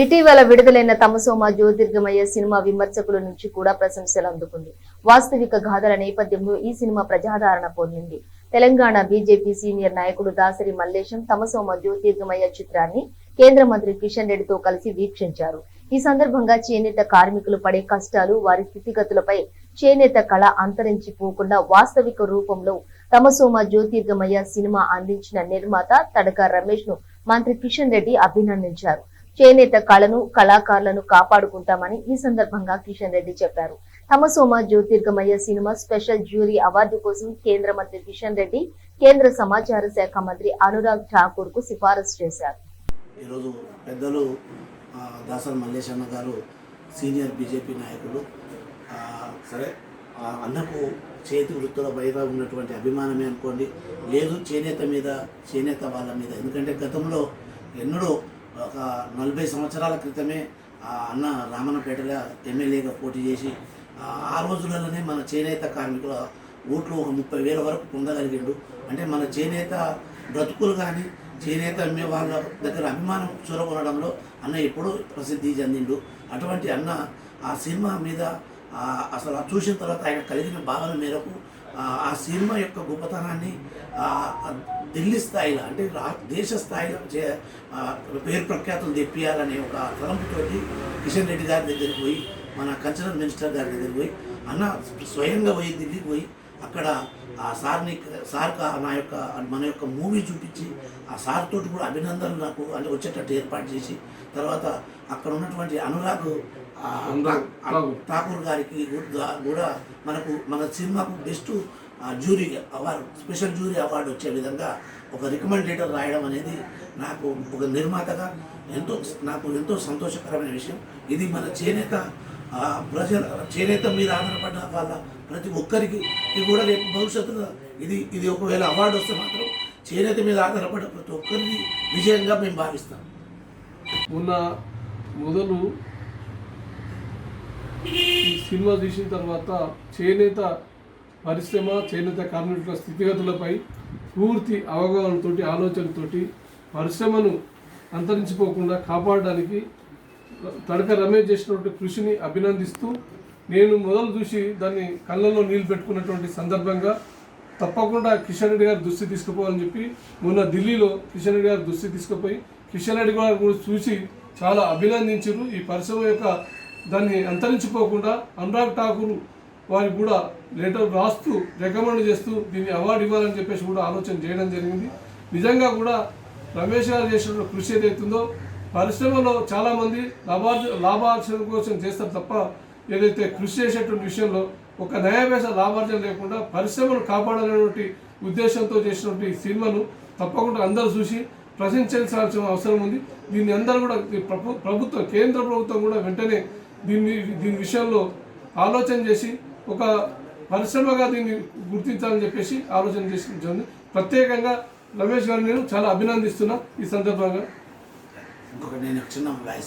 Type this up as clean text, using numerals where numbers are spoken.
ఇటీవల విడుదలైన తమసోమ జ్యోతిర్గమయ సినిమా విమర్శకుల నుంచి కూడా ప్రశంసలు అందుకుంది. వాస్తవిక గాథల నేపథ్యంలో ఈ సినిమా ప్రజాదరణ పొందింది. తెలంగాణ బీజేపీ సీనియర్ నాయకుడు దాసరి మల్లేశం తమసోమ జ్యోతిర్గమయ చిత్రాన్ని కేంద్ర మంత్రి కిషన్ రెడ్డితో కలిసి వీక్షించారు. ఈ సందర్భంగా చేనేత కార్మికులు పడే కష్టాలు, వారి స్థితిగతులపై చేనేత కళ అంతరించిపోకుండా వాస్తవిక రూపంలో తమసోమ జ్యోతిర్గమయ సినిమా అందించిన నిర్మాత తడక రమేష్ ను మంత్రి కిషన్ రెడ్డి అభినందించారు. చేనేత కళను, కళాకారులను కాపాడుకుంటామని ఈ సందర్భంగా కిషన్ రెడ్డి చెప్పారు. తమసోమ జ్యోతిర్గమయ సినిమా స్పెషల్ జ్యూరీ అవార్డు కోసం కేంద్ర మంత్రి కిషన్ రెడ్డి కేంద్ర సమాచార శాఖ మంత్రి అనురాగ్ ఠాకూర్ కు సిఫారసు చేశారు. ఈరోజు పెద్దలు దాసరి మల్లేశన్న గారు సీనియర్ బీజేపీ నాయకులు. సరే అన్నకు చేతి వృత్తుల పైన ఉన్నటువంటి అభిమానమే అనుకోండి, లేదు చేనేత మీద, చేనేత వాళ్ళ మీద. ఎందుకంటే గతంలో ఎన్నడూ ఒక 40 సంవత్సరాల క్రితమే అన్న రామన్నపేటలో ఎమ్మెల్యేగా పోటీ చేసి ఆ రోజులలోనే మన చేనేత కార్మికుల ఓట్లు ఒక 30,000 వరకు పొందగలిగిండు. అంటే మన చేనేత బ్రతుకులు కానీ చేనేత వాళ్ళ దగ్గర అభిమానం చూరగొనడంలో అన్న ఎప్పుడూ ప్రసిద్ధి చెందిండు. అటువంటి అన్న ఆ సినిమా మీద అసలు చూసిన తర్వాత ఆయన కలిగిన భావన మేరకు ఆ సినిమా యొక్క గొప్పతనాన్ని ఢిల్లీ స్థాయిలో అంటే దేశ స్థాయిలో పేరు ప్రఖ్యాతులు తెప్పియాలనే ఒక తలంపుతోటి కిషన్ రెడ్డి గారి దగ్గరికి పోయి, మన కల్చరల్ మినిస్టర్ గారి దగ్గరికి పోయి అన్న స్వయంగా పోయి ఢిల్లీకి పోయి అక్కడ ఆ సార్ని మన యొక్క మూవీ చూపించి ఆ సార్ తోటి కూడా అభినందనలు నాకు అంటే వచ్చేటట్టు ఏర్పాటు చేసి, తర్వాత అక్కడ ఉన్నటువంటి అనురాగ్ ఠాకూర్ గారికి కూడా మన సినిమాకు best jury award, special jury award వచ్చే విధంగా ఒక రికమెండేటర్ రాయడం అనేది నాకు ఒక నిర్మాతగా నాకు ఎంతో సంతోషకరమైన విషయం. ఇది మన చేనేత మీద ఆధారపడ్డ వాళ్ళ ప్రతి ఒక్కరికి కూడా రేపు భవిష్యత్తులో ఇది ఒకవేళ అవార్డు వస్తే మాత్రం చేనేత మీద ఆధారపడ్డ ప్రతి ఒక్కరికి విజయంగా మేము భావిస్తాం. మొదలు ఈ సినిమా చూసిన తర్వాత చేనేత పరిశ్రమ, చేనేత కార్మికుల స్థితిగతులపై పూర్తి అవగాహనతోటి, ఆలోచనతోటి పరిశ్రమను అంతరించిపోకుండా కాపాడడానికి తడక రమేష్ చేసినటువంటి కృషిని అభినందిస్తూ, నేను మొదలు చూసి దాన్ని కళ్ళలో నీళ్ళు పెట్టుకున్నటువంటి సందర్భంగా తప్పకుండా కిషన్ రెడ్డి గారి దృష్టి తీసుకుపోవాలని చెప్పి మొన్న ఢిల్లీలో కిషన్ రెడ్డి గారి దృష్టి తీసుకుపోయి కిషన్ రెడ్డి గారు కూడా చూసి చాలా అభినందించారు. ఈ పరిశ్రమ యొక్క దాన్ని అంతరించిపోకుండా అనురాగ్ ఠాకూర్ వారికి కూడా లెటర్ రాస్తూ రికమెండ్ చేస్తూ దీన్ని అవార్డు ఇవ్వాలని చెప్పేసి కూడా ఆలోచన చేయడం జరిగింది. నిజంగా కూడా రమేష్ గారు చేసిన కృషి ఏదైతుందో పరిశ్రమలో చాలామంది లాభార్జన కోసం చేస్తారు తప్ప ఏదైతే కృషి చేసేటువంటి విషయంలో ఒక న్యాయపేస లాభార్జన లేకుండా పరిశ్రమను కాపాడాలనేటువంటి ఉద్దేశంతో చేసినటువంటి సినిమాను తప్పకుండా అందరూ చూసి ప్రశంసించాల్సిన అవసరం ఉంది. దీన్ని అందరూ కూడా ప్రభుత్వం, కేంద్ర ప్రభుత్వం కూడా వెంటనే దీని విషయంలో ఆలోచన చేసి ఒక పరిశ్రమగా దీన్ని గుర్తించాలని చెప్పేసి ఆలోచన చేసి ప్రత్యేకంగా రమేష్ గారిని నేను చాలా అభినందిస్తున్నా. ఈ సందర్భంగా ఇంకొక నేను చిన్న వాయిస్